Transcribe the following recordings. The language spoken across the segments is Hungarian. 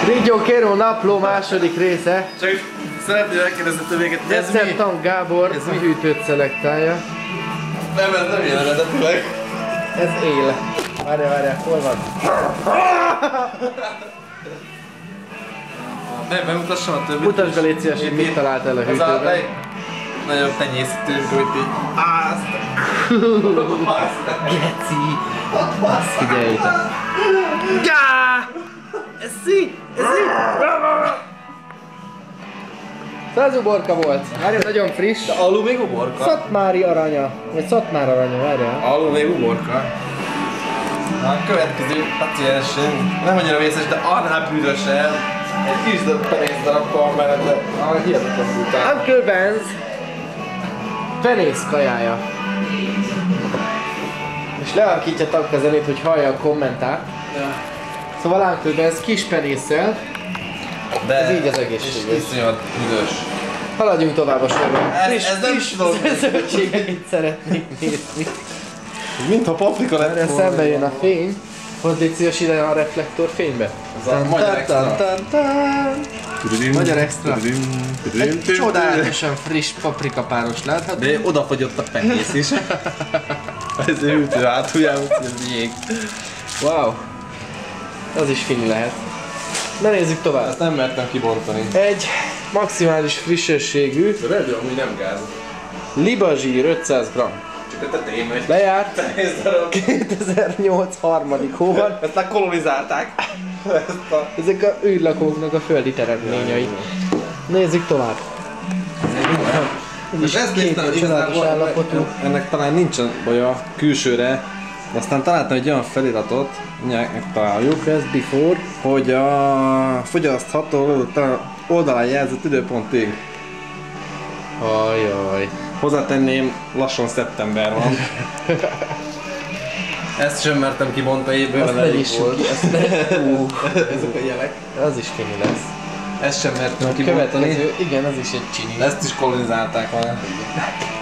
Ringyó Kéró napló második része. Csak szeretném megkérdezni többéket, ez mi? Receptan Gábor Ez a mi? hűtőt szelektálja. Nem, ez nem ilyen eredetileg. Ez él. Várjál, hol van? Nem, bemutassam a többit. Mutasd be, légy szíves, hogy mit talált el a Ez a hűtőben. legnagyobb tenyésztő, hogy Geci! Azt figyeljétek! Gá! Ez szí! Ez uborka volt. Várjál, nagyon friss. Alul még uborka? Szatmári aranya. Vagy Szatmár aranya, várjál. Alul még uborka. A következő paciensünk nem annyira vészes, de annál bűnösebb. Egy kis penész darabkal mellette. Hihetetlen brutál. Uncle Benz penész kajája. És lealakítja a zenét, hogy hallja a kommentát. Szóval Uncle Benz kis penésszel. De Ez így az egészséges. És iszonyat büdös. Haladjunk tovább a sorban. Ez nem tudom. Zöldségeit szeretnék nézni. Mintha paprika lett Erre szembe jön a fény. Hozd légy szíves ide a reflektor fénybe. Ez a magyar extra. Magyar extra. Csodálatosan friss paprikapáros látható. De odafagyott a penész is. Ez a hűtő hátulján, ez jég. Wow. Az is fini lehet. Na nézzük tovább. Ezt nem mertem kibontani. Egy maximális frissességű De redő amúgy nem gáz. libazsír 500 g. Csak a tetején megy. Lejárt Penész darab. 2008 harmadik hóban. Ezt már kolonizálták. Ezek a űrlakóknak a földi teremtményei. Nézzük tovább. Ez is két csodálatos állapotú. Ennek talán nincsen baja külsőre. De aztán találtam egy olyan feliratot, mindjárt megtaláljuk, Best before. hogy a fogyasztható oldalán jelzett időpontig. Ajaj. Hozzátenném, lassan szeptember van. Ezt sem mertem kibontani, Azt bőven ne elég nyissuk volt. ki, ezt ne. Ezek a jelek. Az is fini lesz. Ezt sem mertem A kibontani. következő, igen, az is egy csini. Ezt is kolonizálták már.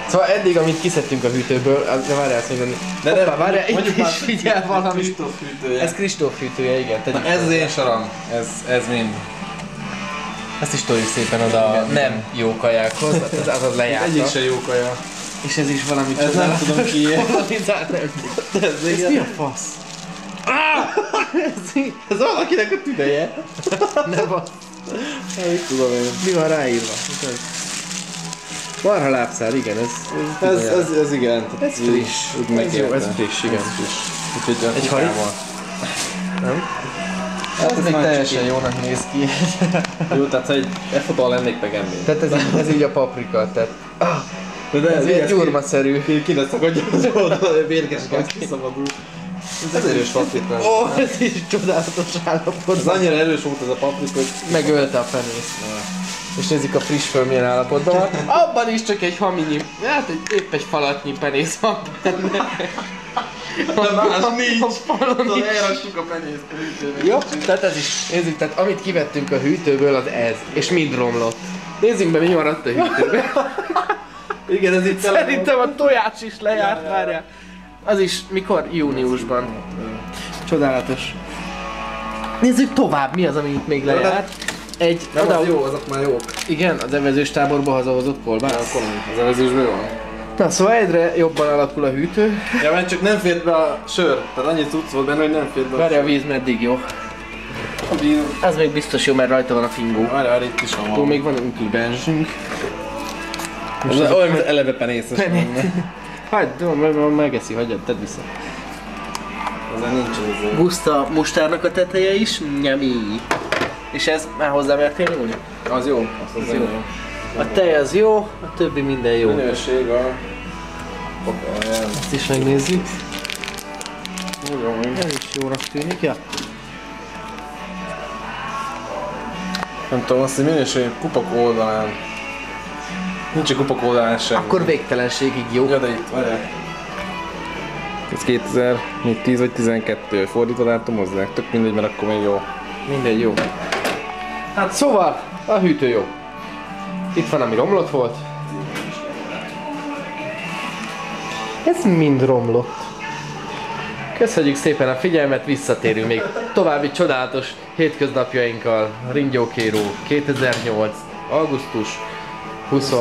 Szóval eddig, amit kiszedtünk a hűtőből, de várjál, azt mondani. Hoppá, várjál, itt is figyel valami. Kristóf hűtője. Ez Kristóf hűtője, igen. Na, ez az én saram. Ez mind. Ezt is toljuk szépen oda a nem jó kajákhoz, az lejárta. Egyik se jó kaja. És ez is valami Ez nem tudom kié. kolonizált nem. Ez mi a fasz? Ez valakinek a tüdeje. Nem a... Mit tudom én. Mi van ráírva? Marha lábszár, igen, Ez igen. Ez friss. Ez jó, ez friss, igen. Úgyhogy Egy harit? Nem? Ez még már teljesen ciki. jónak néz ki. Jó, tehát ha egy F-oddal lennék, meg ennél. Tehát ez így a paprika, tehát... De Ez egy gyurmaszerű. Ki ne szakadja az oldal, a vérkeseket kiszabadul. Ez erős paprika. Ó, ez is csodálatos állapot. Ez annyira erős volt ez a paprika, hogy... Megölte a penészt. És nézzük a friss föl milyen állapotban van. Abban is csak egy haminyi, hát épp egy falatnyi penész van benne. De más nincs. A falon is. Elrassuk a penészt a hűtőbe. Jó, tehát ez is. Nézzük, tehát amit kivettünk a hűtőből az ez. És mind romlott. Nézzük be, mi maradt a hűtőben. Igen, ez itt Szerintem a tojás is lejárt, várjál. Az is mikor? Júniusban. Csodálatos. Nézzük tovább, mi az, ami itt még lejárt. Egy Nem, oda, az jó, azok már jók. igen, az evezős táborba hazahozott kolbász. Az evezésből van. Na szóval egyre jobban alakul a hűtő. Ja, mert csak nem fért be a sör. Tehát annyi cucc volt benne, hogy nem fért be Várja, a víz meddig jó. a víz. Ez még biztos jó, mert rajta van a fingó. Várjál, itt is van. Akkor még van egy benzsünk. Ez olyan, mint eleve penészes. Hát, megeszi, hagyjad, tedd vissza. Ezen nincs ez. Guszta mustárnak a teteje is, nyami. És ez már hozzá mertél nyúlni? Az jó. Az jó. jó. A tej az jó, a többi minden jó. Minőség a... Ezt is megnézzük. Jó, Ez is jónak tűnik, ja. nem tudom, azt, hogy minőség kupak oldalán. Nincs a kupak oldalán sem. Akkor végtelenségig jó. Ja, de itt, várjál. Ez 2010 vagy 12 fordítva dátumozzák, tök mindegy, mert akkor még jó. Minden jó. Hát szóval, a hűtő jó. Itt van, ami romlott volt. Ez mind romlott. Köszönjük szépen a figyelmet, visszatérünk még további csodálatos hétköznapjainkkal. Ringyókéró 2008. augusztus 20.